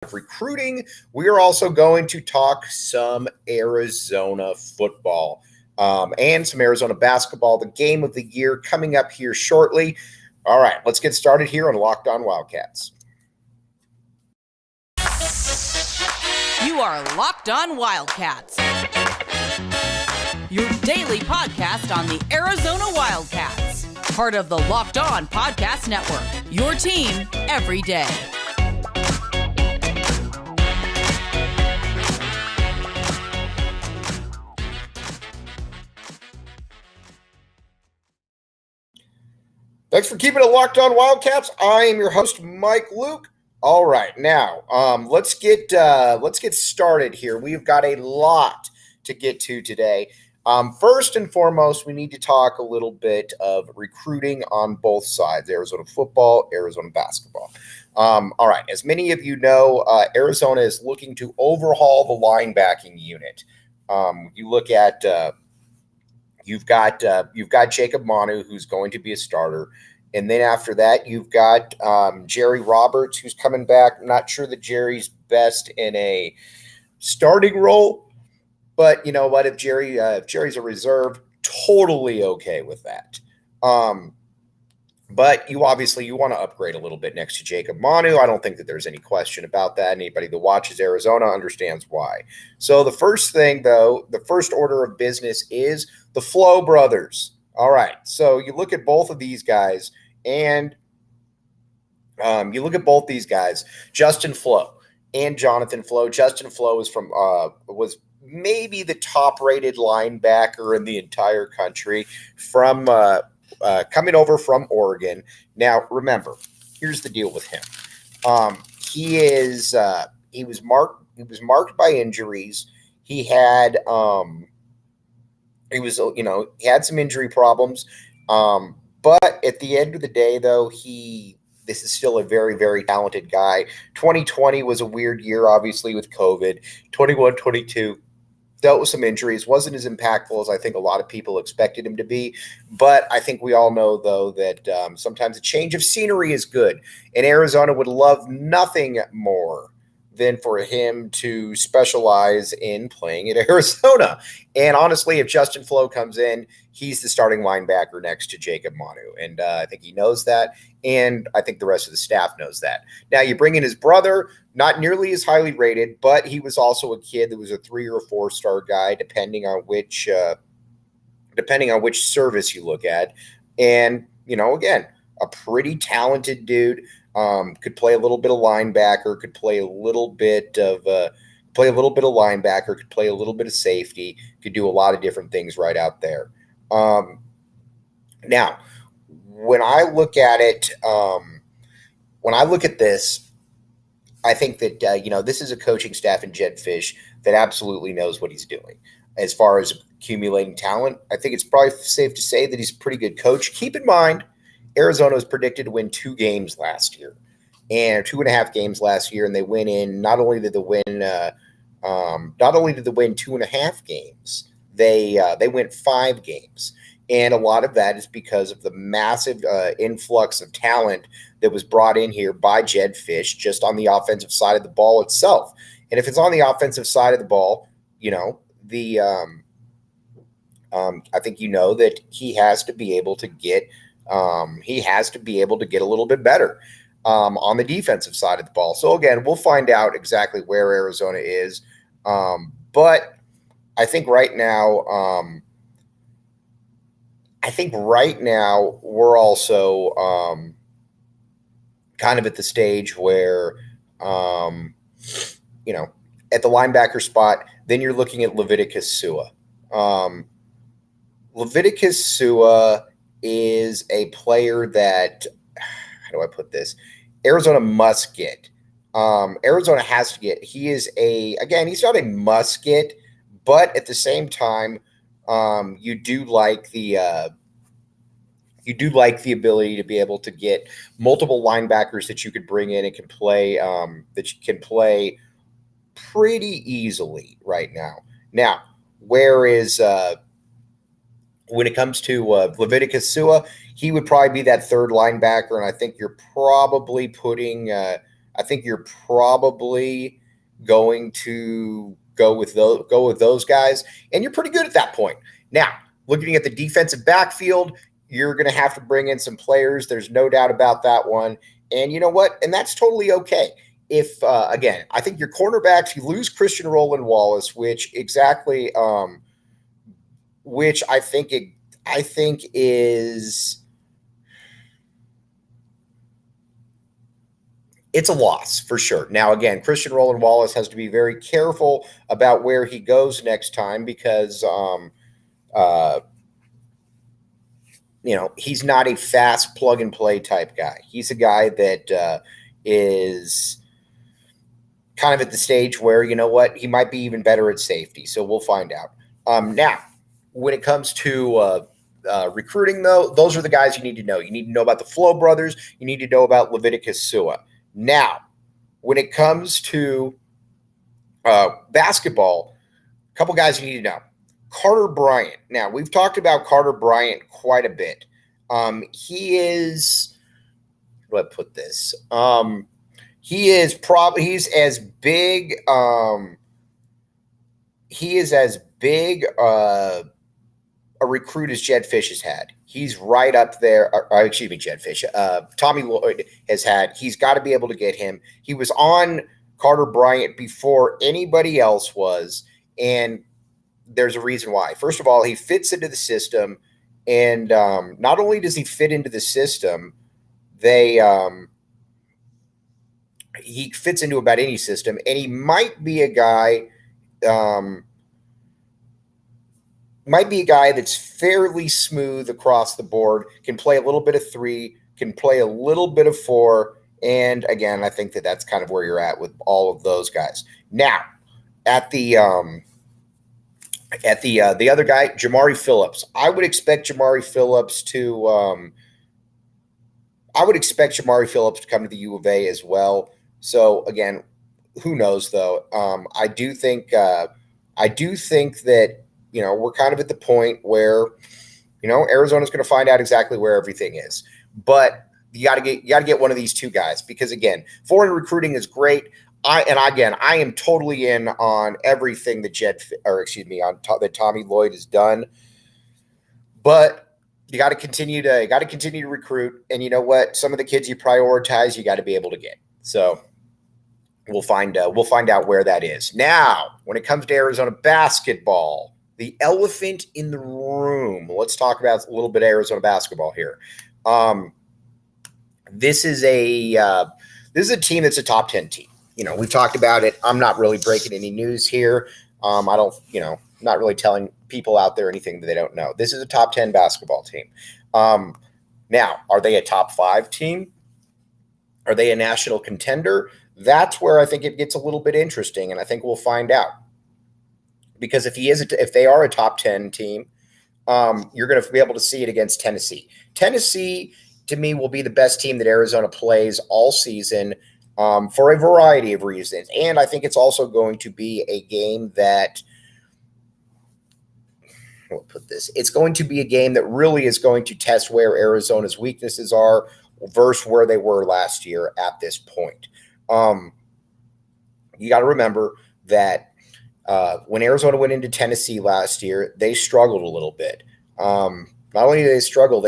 recruiting. We are also going to talk some Arizona football and some Arizona basketball, the game of the year coming up here shortly. All right, let's get started here on Locked On Wildcats. You are Locked On Wildcats, your daily podcast on the Arizona Wildcats, part of the Locked On Podcast Network, your team every day. Thanks for keeping it Locked On Wildcats. I am your host, Mike Luke. All right, now let's get started here. We've got a lot to get to today. First and foremost, we need to talk a little bit of recruiting on both sides: Arizona football, Arizona basketball. All right, as many of you know, Arizona is looking to overhaul the linebacking unit. You look at you've got Jacob Manu, who's going to be a starter. And then after that, you've got Jerry Roberts, who's coming back. I'm not sure that Jerry's best in a starting role, but you know what? If Jerry's a reserve, totally okay with that. But you want to upgrade a little bit next to Jacob Manu. I don't think that there's any question about that. Anybody that watches Arizona understands why. So the first thing, though, the first order of business is the Flo brothers. All right, so you look at both of these guys, and Justin Flo and Jonathan Flo. Justin Flo is was maybe the top-rated linebacker in the entire country from coming over from Oregon. Now, remember, here's the deal with him. He was marked by injuries. He had he had some injury problems. But at the end of the day, though, this is still a very, very talented guy. 2020 was a weird year, obviously, with COVID. 21-22 dealt with some injuries, wasn't as impactful as I think a lot of people expected him to be. But I think we all know, though, that sometimes a change of scenery is good. And Arizona would love nothing more than for him to specialize in playing at Arizona. And honestly, if Justin Flo comes in, he's the starting linebacker next to Jacob Manu. And I think he knows that. And I think the rest of the staff knows that. Now, you bring in his brother, not nearly as highly rated, but he was also a kid that was a 3 or 4-star guy, depending on which service you look at. And, again, a pretty talented dude. Could play a little bit of linebacker, could play a little bit of linebacker, could play a little bit of safety, could do a lot of different things right out there. Now, when I look at it, this, I think that, this is a coaching staff in Jed Fish that absolutely knows what he's doing. As far as accumulating talent, I think it's probably safe to say that he's a pretty good coach. Keep in mind, Arizona was predicted to win 2 games last year, and 2.5 games last year, and they went in. Not only did they win 2.5 games, they went 5 games, and a lot of that is because of the massive influx of talent that was brought in here by Jed Fish, just on the offensive side of the ball itself. And if it's on the offensive side of the ball, I think that he has to be able to get. He has to be able to get a little bit better on the defensive side of the ball. So, again, we'll find out exactly where Arizona is. But I think right now we're also kind of at the stage where, at the linebacker spot, then you're looking at Leviticus Sua. Leviticus Sua is a player that, how do I put this? Arizona must get. Arizona has to get. He's not a must get, but at the same time, you do like the ability to be able to get multiple linebackers that you could bring in and can play pretty easily right now. Now, where is when it comes to Leviticus Sua, he would probably be that third linebacker, and I think you're probably putting I think you're probably going to go with those guys, and you're pretty good at that point. Now, looking at the defensive backfield, you're going to have to bring in some players. There's no doubt about that one. And you know what? And that's totally okay. If again, I think your cornerbacks, you lose Christian Roland Wallace, which I think is it's a loss for sure. Now, again, Christian Roland Wallace has to be very careful about where he goes next time because, he's not a fast plug and play type guy. He's a guy that is kind of at the stage where, you know what, he might be even better at safety. So we'll find out. Now, when it comes to recruiting, though, those are the guys you need to know. You need to know about the Flo brothers. You need to know about Leviticus Sua. Now, when it comes to basketball, a couple guys you need to know. Carter Bryant. Now, we've talked about Carter Bryant quite a bit. He is, how do I put this? He's as big a recruit as Jedd Fisch has had. He's right up there. Excuse me, Jedd Fisch. Tommy Lloyd has had. He's got to be able to get him. He was on Carter Bryant before anybody else was, and there's a reason why. First of all, he fits into the system, and not only does he fit into the system, he fits into about any system, and he might be a guy that's fairly smooth across the board, can play a little bit of 3, can play a little bit of 4, and again, I think that's kind of where you're at with all of those guys. Now, at the other guy, Jamari Phillips, I would expect Jamari Phillips to come to the U of A as well. So again, who knows though? I do think that, we're kind of at the point where, Arizona's going to find out exactly where everything is. But you got to get one of these two guys because again, foreign recruiting is great. I am totally in on everything that that Tommy Lloyd has done. But you got to continue to recruit, and you know what? Some of the kids you prioritize, you got to be able to get. So we'll find out where that is. Now, when it comes to Arizona basketball, the elephant in the room. Let's talk about a little bit of Arizona basketball here. This is a team that's a top 10 team. We've talked about it. I'm not really breaking any news here. Not really telling people out there anything that they don't know. This is a top 10 basketball team. Now, are they a top 5 team? Are they a national contender? That's where I think it gets a little bit interesting, and I think we'll find out. Because if they are a top 10 team, you're going to be able to see it against Tennessee. Tennessee, to me, will be the best team that Arizona plays all season. For a variety of reasons. And I think it's also going to be a game that, it's going to be a game that really is going to test where Arizona's weaknesses are versus where they were last year at this point. You got to remember that when Arizona went into Tennessee last year, they struggled a little bit. Not only did they struggle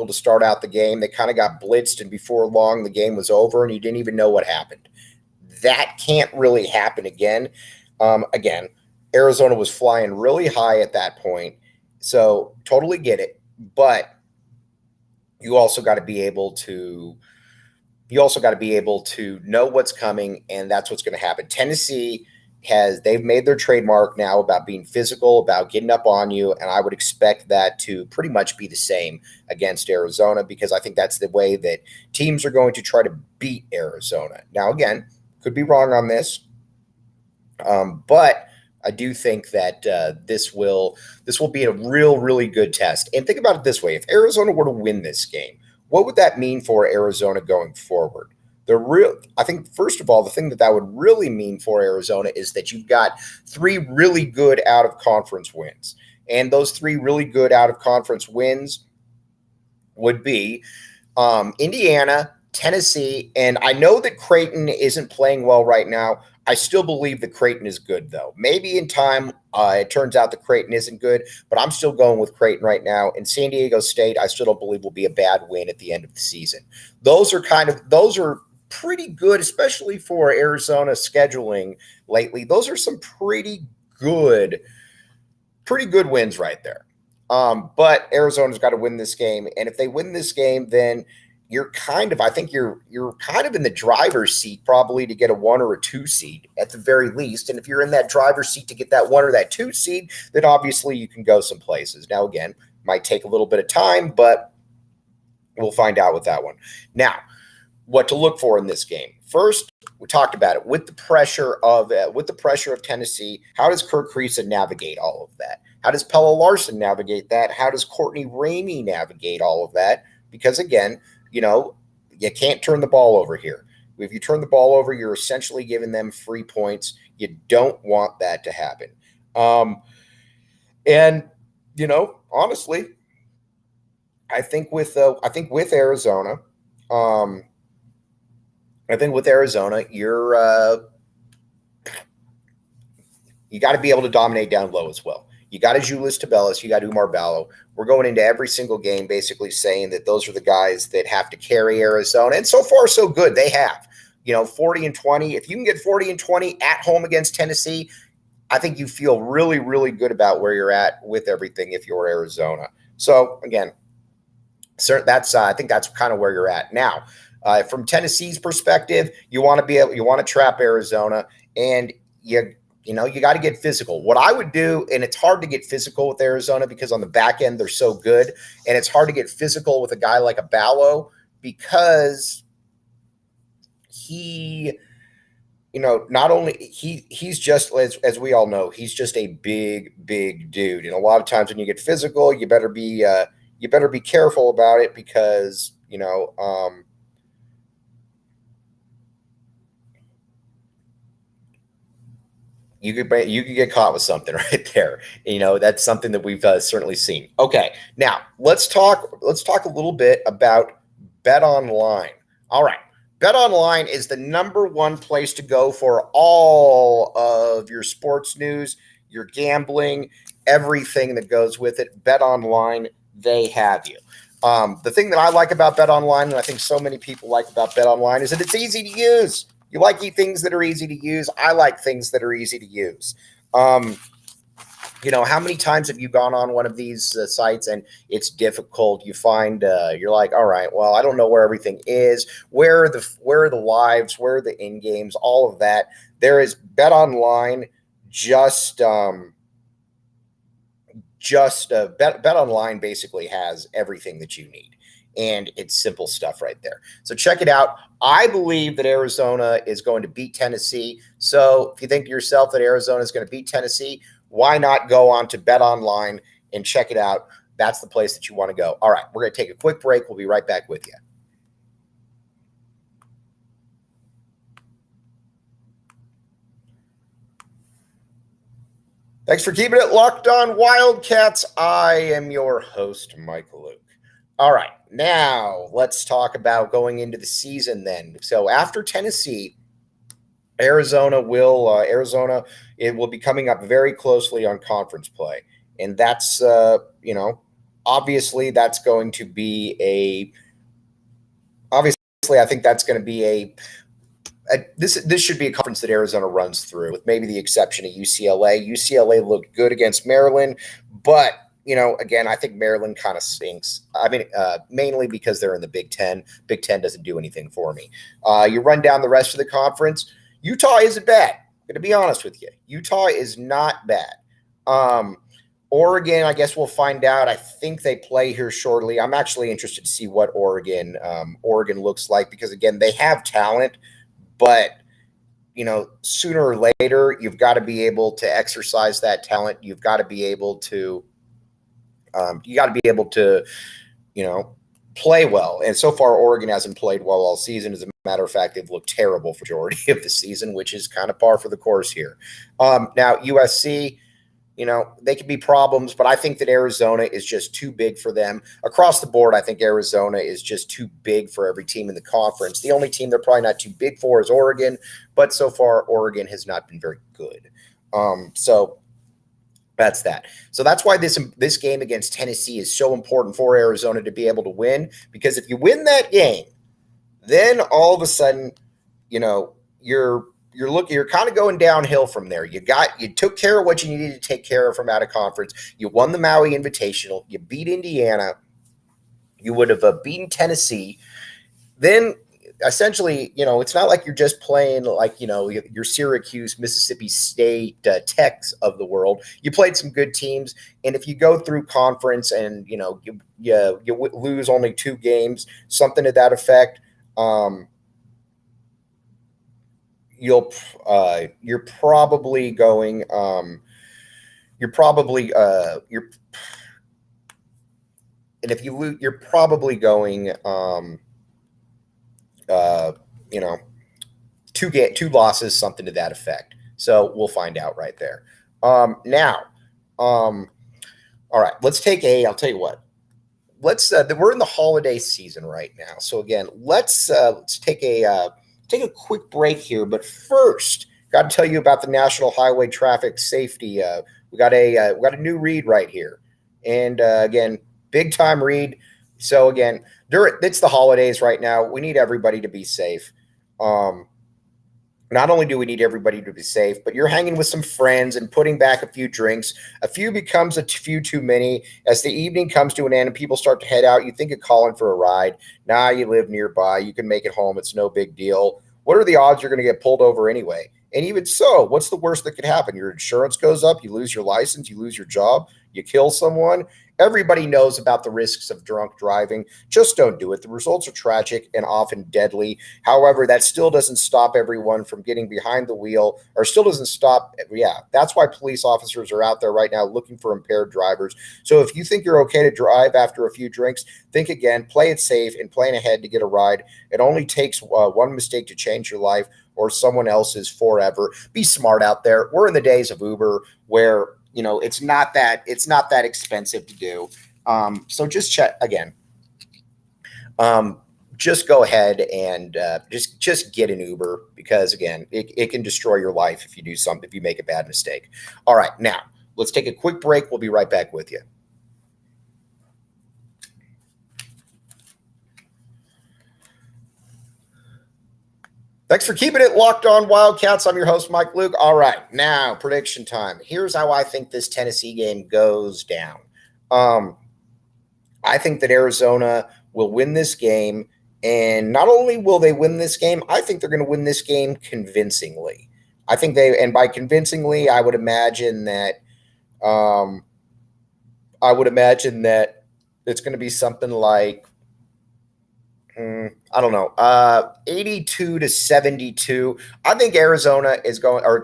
to start out the game. They kind of got blitzed, and before long, the game was over, and you didn't even know what happened. That can't really happen again. Again, Arizona was flying really high at that point, so totally get it. But you also got to be able to know what's coming, and that's what's going to happen. Tennessee they've made their trademark now about being physical, about getting up on you, and I would expect that to pretty much be the same against Arizona because I think that's the way that teams are going to try to beat Arizona. Now, again, could be wrong on this, but I do think that this will be a really good test. And think about it this way: if Arizona were to win this game, what would that mean for Arizona going forward? I think, first of all, the thing that would really mean for Arizona is that you've got 3 really good out-of-conference wins. And those 3 really good out-of-conference wins would be Indiana, Tennessee, and I know that Creighton isn't playing well right now. I still believe that Creighton is good, though. Maybe in time, it turns out that Creighton isn't good, but I'm still going with Creighton right now. And San Diego State, I still don't believe will be a bad win at the end of the season. Those are pretty good, especially for Arizona scheduling lately. Those are some pretty good wins right there. But Arizona's got to win this game, and if they win this game, then you're kind of in the driver's seat probably to get a 1 or a 2 seed at the very least. And if you're in that driver's seat to get that 1 or that 2 seed, then obviously you can go some places. Now, again, might take a little bit of time, but we'll find out with that one. Now, what to look for in this game. First, we talked about it with the pressure of Tennessee. How does Kerr Kriisa navigate all of that? How does Pella Larson navigate that? How does Courtney Ramey navigate all of that? Because again, you can't turn the ball over here. If you turn the ball over, you're essentially giving them free points. You don't want that to happen. Honestly, I think with Arizona, you got to be able to dominate down low as well. You got Julius Tabelis, you got Umar Ballo. We're going into every single game basically saying that those are the guys that have to carry Arizona. And so far, so good. They have, 40 and 20. If you can get 40 and 20 at home against Tennessee, I think you feel really, really good about where you're at with everything if you're Arizona. So again, I think that's kind of where you're at now. From Tennessee's perspective, you want to trap Arizona, and you got to get physical. What I would do, and it's hard to get physical with Arizona because on the back end they're so good, and it's hard to get physical with a guy like a Ballo because he, not only he's just as we all know, he's just a big dude, and a lot of times when you get physical, you better be careful about it because you could get caught with something right there. That's something that we've certainly seen. Okay, now let's talk a little bit about BetOnline. All right, BetOnline is the number one place to go for all of your sports news, your gambling, everything that goes with it. BetOnline, they have you. The thing that I like about BetOnline, and I think so many people like about BetOnline, is that it's easy to use. You like things that are easy to use. I like things that are easy to use. How many times have you gone on one of these sites and it's difficult? You find you're like, all right, well, I don't know where everything is. Where are the lives? Where are the in games? All of that. There is BetOnline. BetOnline basically has everything that you need. And it's simple stuff right there. So check it out. I believe that Arizona is going to beat Tennessee. So if you think to yourself that Arizona is going to beat Tennessee, why not go on to BetOnline and check it out? That's the place that you want to go. All right, we're going to take a quick break. We'll be right back with you. Thanks for keeping it locked on Wildcats. I am your host, Mike Luke. All right, now let's talk about going into the season then. So after Tennessee, Arizona will be coming up very closely on conference play. And that's, obviously that's going to be I think that's going to be this should be a conference that Arizona runs through, with maybe the exception of UCLA. UCLA looked good against Maryland, but again, I think Maryland kind of stinks. I mean, mainly because they're in the Big Ten. Big Ten doesn't do anything for me. You run down the rest of the conference. Utah isn't bad. I'm going to be honest with you. Utah is not bad. Oregon, I guess we'll find out. I think they play here shortly. I'm actually interested to see what Oregon looks like because, again, they have talent, but sooner or later, you've got to be able to exercise that talent. You've got to be able to play well. And so far, Oregon hasn't played well all season. As a matter of fact, they've looked terrible for the majority of the season, which is kind of par for the course here. Now, USC, they could be problems, but I think that Arizona is just too big for them. Across the board, I think Arizona is just too big for every team in the conference. The only team they're probably not too big for is Oregon, but so far Oregon has not been very good. So that's that. So that's why this game against Tennessee is so important for Arizona to be able to win, because if you win that game, then all of a sudden, you're kind of going downhill from there. You took care of what you needed to take care of from out of conference. You won the Maui Invitational. You beat Indiana. You would have beaten Tennessee. Then essentially, it's not like you're just playing like, your Syracuse, Mississippi State, Techs of the world. You played some good teams. And if you go through conference and, you lose only 2 games, something to that effect, you're probably going and if you lose, you're probably going 2 losses, something to that effect. So we'll find out right there. All right, I'll tell you what, we're in the holiday season right now. So again, let's take a quick break here. But first, got to tell you about the National Highway Traffic Safety. We got a new read right here, and again, big time read. So again, it's the holidays right now. We need everybody to be safe. Not only do we need everybody to be safe, but you're hanging with some friends and putting back a few drinks. A few becomes a few too many. As the evening comes to an end and people start to head out, you think of calling for a ride. Nah, you live nearby. You can make it home. It's no big deal. What are the odds you're going to get pulled over anyway? And even so, what's the worst that could happen? Your insurance goes up. You lose your license. You lose your job. You kill someone. Everybody knows about the risks of drunk driving. Just don't do it. The results are tragic and often deadly. However, that still doesn't stop everyone from getting behind the wheel, or still doesn't stop. Yeah, that's why police officers are out there right now looking for impaired drivers. So if you think you're okay to drive after a few drinks, think again, play it safe, and plan ahead to get a ride. It only takes one mistake to change your life or someone else's forever. Be smart out there. We're in the days of Uber where it's not that expensive to do. So just check again. Just go ahead and just get an Uber, because again, it can destroy your life if you make a bad mistake. All right, now let's take a quick break. We'll be right back with you. Thanks for keeping it locked on Wildcats. I'm your host, Mike Luke. All right, now prediction time. Here's how I think this Tennessee game goes down. I think that Arizona will win this game, and not only will they win this game, I think they're going to win this game convincingly. And by convincingly, I would imagine that it's going to be something like, I don't know, 82-72. I think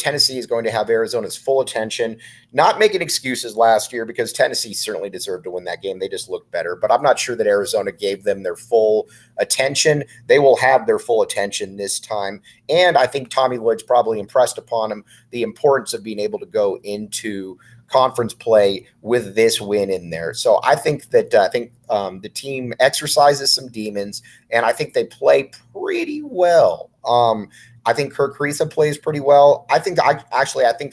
Tennessee is going to have Arizona's full attention. Not making excuses last year, because Tennessee certainly deserved to win that game. They just looked better, but I'm not sure that Arizona gave them their full attention. They will have their full attention this time. And I think Tommy Lloyd's probably impressed upon them the importance of being able to go into conference play with this win in there. So I think that the team exercises some demons, and I think they play pretty well. I think Kerr Kriisa plays pretty well. I think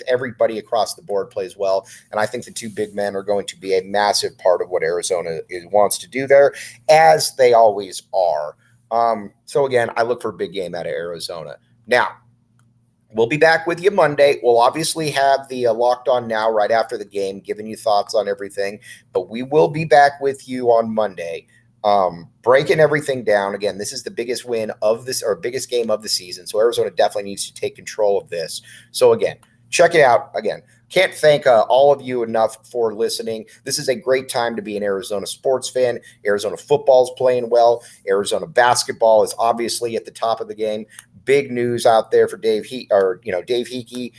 everybody across the board plays well, and I think the 2 big men are going to be a massive part of what Arizona wants to do there, as they always are. So again, I look for a big game out of Arizona. Now, we'll be back with you Monday. We'll obviously have the Locked On Now right after the game, giving you thoughts on everything. But we will be back with you on Monday, breaking everything down. Again, this is the biggest win of this, or biggest game of the season. So Arizona definitely needs to take control of this. So again, check it out. Again, can't thank all of you enough for listening. This is a great time to be an Arizona sports fan. Arizona football is playing well. Arizona basketball is obviously at the top of the game. Big news out there for Dave Hickey,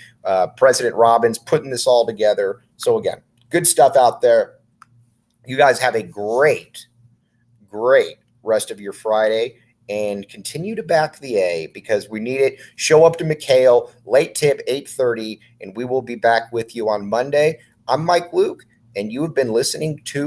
President Robbins putting this all together. So again, good stuff out there. You guys have a great rest of your Friday, and continue to back the A, because we need it. Show up to McHale, late tip 8:30, and we will be back with you on Monday. I'm Mike Luke, and you have been listening to